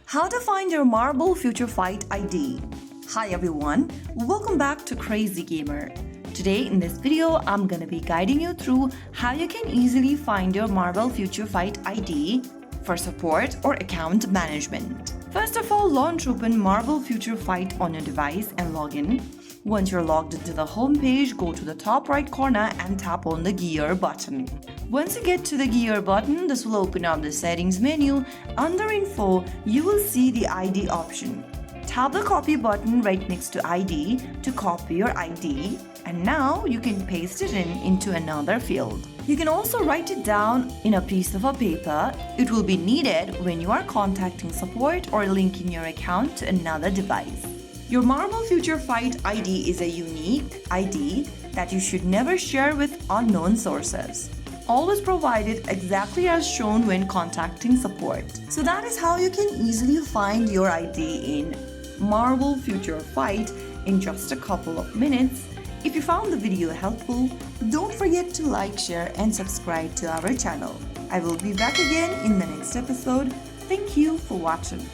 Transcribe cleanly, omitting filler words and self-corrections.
How to find your Marble Future Fight ID. Hi everyone, welcome back to Crazy Gamer. Today in this video, I'm gonna be guiding you through how you can easily find your Marble Future Fight ID for support or account management. First of all, launch open Marble Future Fight on your device and log in. Once you're logged into the home page, go to the top right corner and tap on the gear button. Once you get to the gear button, this will open up the settings menu. Under info, you will see the ID option. Tap the copy button right next to ID to copy your ID, and now you can paste it into another field. You can also write it down in a piece of a paper. It will be needed when you are contacting support or linking your account to another device. Your Marble Future Fight ID is a unique ID that you should never share with unknown sources. Always provide it exactly as shown when contacting support. So that is how you can easily find your ID in Marble Future Fight in just a couple of minutes. If you found the video helpful, don't forget to like, share and subscribe to our channel. I will be back again in the next episode. Thank you for watching.